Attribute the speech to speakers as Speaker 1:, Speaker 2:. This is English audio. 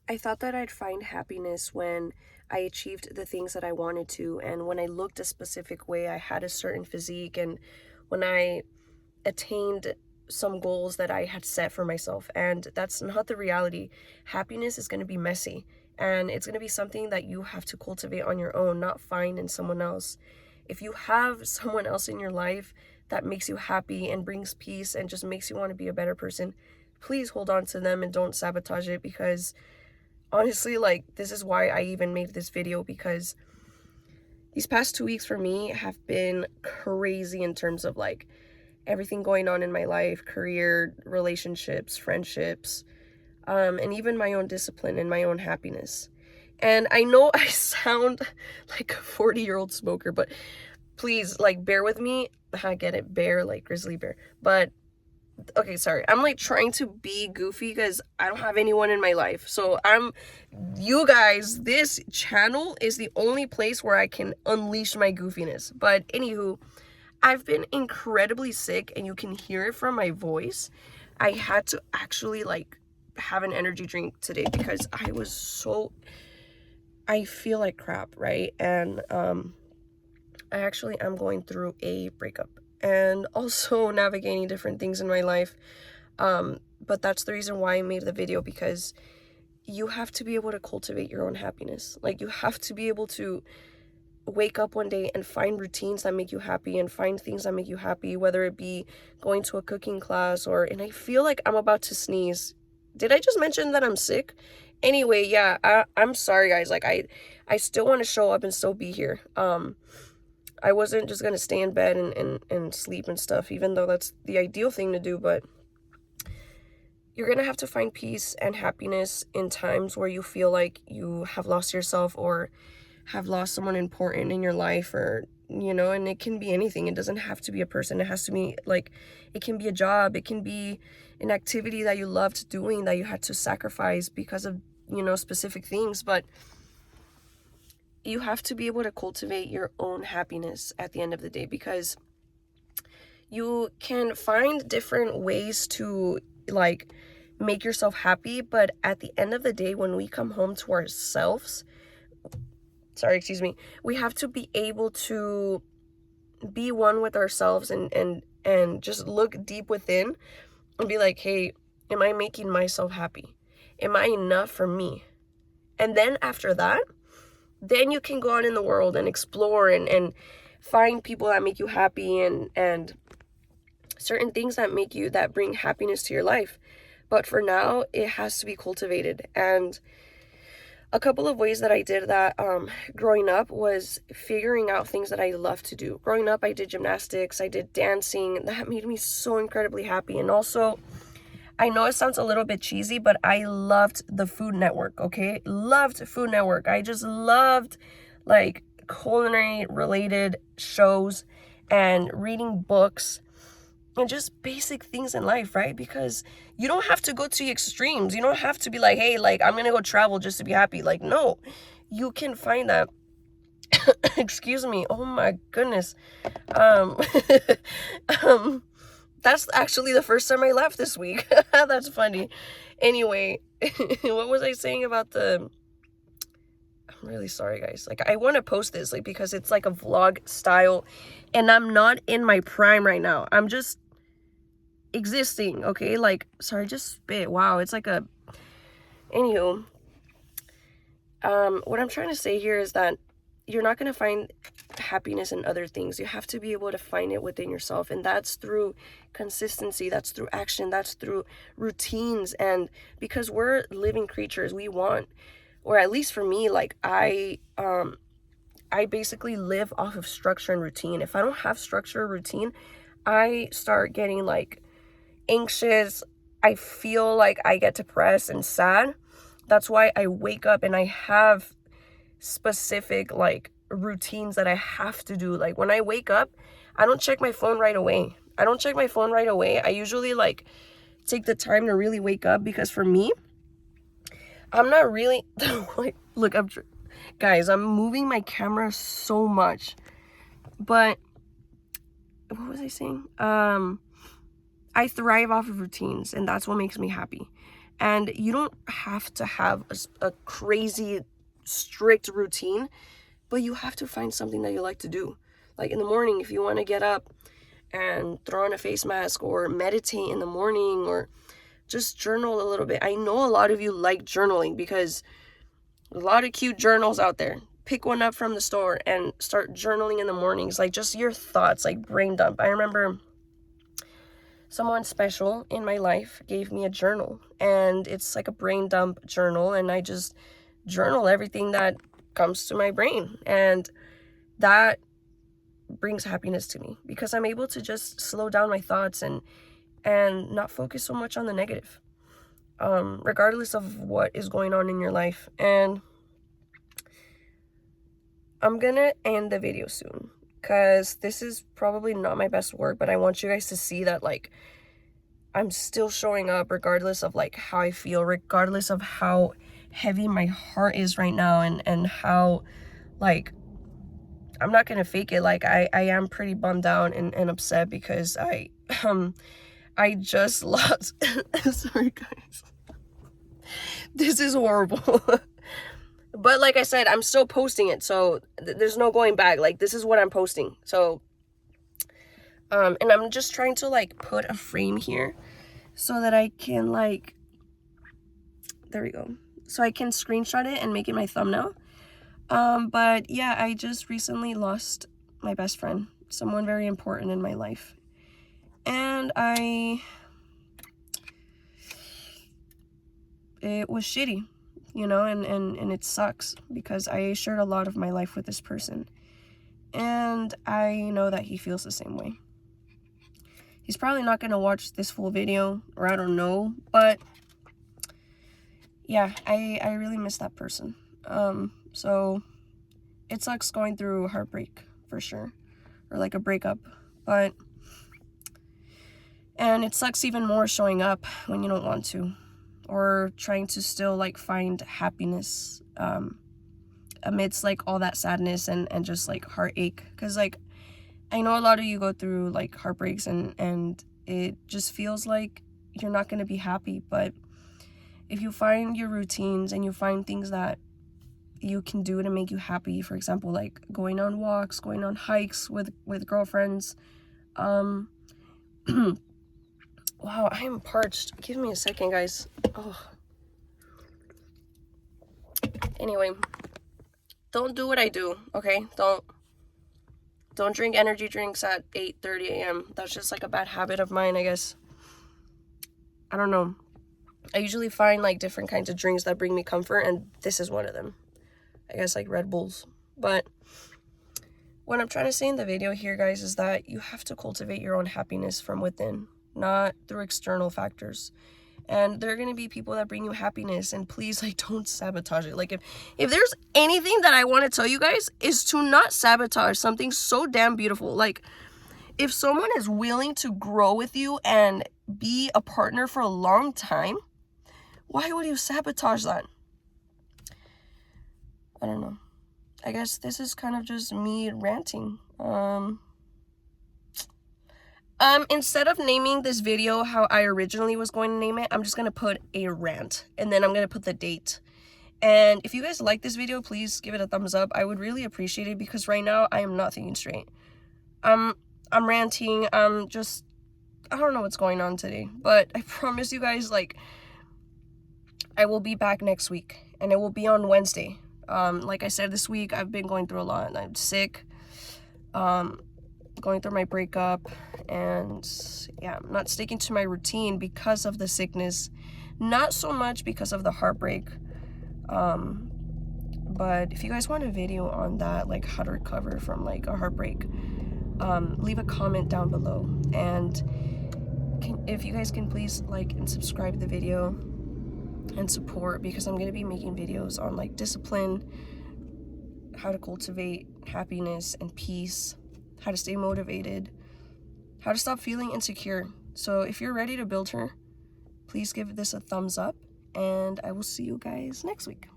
Speaker 1: I thought that I'd find happiness when I achieved the things that I wanted to, and when I looked a specific way, I had a certain physique, and when I attained some goals that I had set for myself. And that's not the reality. Happiness is going to be messy, and it's going to be something that you have to cultivate on your own, not find in someone else. If you have someone else in your life that makes you happy and brings peace and just makes you want to be a better person, please hold on to them and don't sabotage it, because honestly, like, this is why I even made this video, because these past 2 weeks for me have been crazy in terms of like everything going on in my life, career, relationships, friendships, and even my own discipline and my own happiness. And I know I sound like a 40-year-old smoker, but please, like, bear with me. I get it, bear, like grizzly bear. But okay, sorry, I'm like trying to be goofy because I don't have anyone in my life. So you guys, this channel is the only place where I can unleash my goofiness. But anywho, I've been incredibly sick, and you can hear it from my voice. I had to actually like have an energy drink today because I feel like crap, right? And I actually am going through a breakup and also navigating different things in my life. But that's the reason why I made the video, because you have to be able to cultivate your own happiness. Like, you have to be able to wake up one day and find routines that make you happy and find things that make you happy, whether it be going to a cooking class or, and I feel like I'm about to sneeze. Did I just mention that I'm sick? Anyway, yeah, I'm sorry guys. Like, I still want to show up and still be here. I wasn't just gonna stay in bed and sleep and stuff, even though that's the ideal thing to do, but you're gonna have to find peace and happiness in times where you feel like you have lost yourself or have lost someone important in your life, or and it can be anything. It doesn't have to be a person. It has to be like, it can be a job, it can be an activity that you loved doing that you had to sacrifice because of specific things. But you have to be able to cultivate your own happiness at the end of the day, because you can find different ways to like make yourself happy, but at the end of the day, when we come home to ourselves, we have to be able to be one with ourselves and just look deep within and be like, hey, am I making myself happy? Am I enough for me? And then after that, then you can go out in the world and explore and find people that make you happy and certain things that bring happiness to your life. But for now, it has to be cultivated. And a couple of ways that I did that growing up was figuring out things that I love to do. Growing up, I did gymnastics, I did dancing. That made me so incredibly happy. And also, I know it sounds a little bit cheesy, but I loved the Food Network, okay? Loved Food Network. I just loved like culinary related shows and reading books and just basic things in life, right? Because you don't have to go to the extremes. You don't have to be like, hey, like, I'm gonna go travel just to be happy. Like, no, you can find that. Excuse me. Oh my goodness. Um, that's actually the first time I laughed this week. That's funny. Anyway, what was I saying about I'm really sorry, guys. Like, I want to post this, like, because it's like a vlog style, and I'm not in my prime right now. I'm just existing, okay? Like, sorry, just spit. Wow, it's like a... Anywho, what I'm trying to say here is that you're not going to find happiness in other things. You have to be able to find it within yourself, and that's through consistency, that's through action, that's through routines. And because we're living creatures, we want, or at least for me, like, I basically live off of structure and routine. If I don't have structure or routine, I start getting like anxious. I feel like I get depressed and sad. That's why I wake up and I have specific like routines that I have to do. Like, when I wake up, I don't check my phone right away. I usually like take the time to really wake up, because for me, I'm not really look, guys, I'm moving my camera so much. But what was I saying? I thrive off of routines, and that's what makes me happy. And you don't have to have a crazy strict routine, but you have to find something that you like to do. Like in the morning, if you want to get up and throw on a face mask or meditate in the morning or just journal a little bit. I know a lot of you like journaling because a lot of cute journals out there. Pick one up from the store and start journaling in the mornings, like just your thoughts, like brain dump. I remember someone special in my life gave me a journal, and it's like a brain dump journal, and I just journal everything that comes to my brain, and that brings happiness to me because I'm able to just slow down my thoughts and not focus so much on the negative, regardless of what is going on in your life. And I'm gonna end the video soon because this is probably not my best work, but I want you guys to see that, like, I'm still showing up regardless of like how I feel, regardless of how heavy my heart is right now, and how, like, I'm not gonna fake it. Like, I am pretty bummed out and upset because I just lost sorry guys, this is horrible. But like I said, I'm still posting it, so there's no going back. Like, this is what I'm posting. So and I'm just trying to like put a frame here so that I can, like, there we go, so I can screenshot it and make it my thumbnail. But yeah, I just recently lost my best friend, someone very important in my life, and it was shitty, you know, and it sucks because I shared a lot of my life with this person, and I know that he feels the same way. He's probably not gonna watch this full video, or I don't know, but yeah, I really miss that person. So it sucks going through heartbreak for sure, or like a breakup, and it sucks even more showing up when you don't want to, or trying to still like find happiness amidst like all that sadness and just like heartache. Because like, I know a lot of you go through like heartbreaks and it just feels like you're not going to be happy. But if you find your routines and you find things that you can do to make you happy, for example, like going on walks, going on hikes with girlfriends. Wow, I am parched. Give me a second, guys. Oh. Anyway, don't do what I do, okay? Don't drink energy drinks at 8:30 a.m. That's just like a bad habit of mine, I guess. I don't know. I usually find like different kinds of drinks that bring me comfort, and this is one of them. I guess like Red Bulls. But what I'm trying to say in the video here, guys, is that you have to cultivate your own happiness from within, not through external factors. And there are going to be people that bring you happiness, and please, like, don't sabotage it. Like, if there's anything that I want to tell you guys, is to not sabotage something so damn beautiful. Like, if someone is willing to grow with you and be a partner for a long time, why would you sabotage that? I don't know. I guess this is kind of just me ranting. Instead of naming this video how I originally was going to name it, I'm just going to put a rant, and then I'm going to put the date. And if you guys like this video, please give it a thumbs up. I would really appreciate it, because right now I am not thinking straight. I'm ranting. I don't know what's going on today, but I promise you guys, like, I will be back next week, and it will be on Wednesday. Like I said, this week I've been going through a lot. I'm sick, going through my breakup, and yeah, I'm not sticking to my routine because of the sickness, not so much because of the heartbreak. But if you guys want a video on that, like how to recover from like a heartbreak, leave a comment down below. And if you guys can please like and subscribe to the video and support, because I'm going to be making videos on like discipline, how to cultivate happiness and peace, how to stay motivated, how to stop feeling insecure. So if you're ready to build her, please give this a thumbs up, and I will see you guys next week.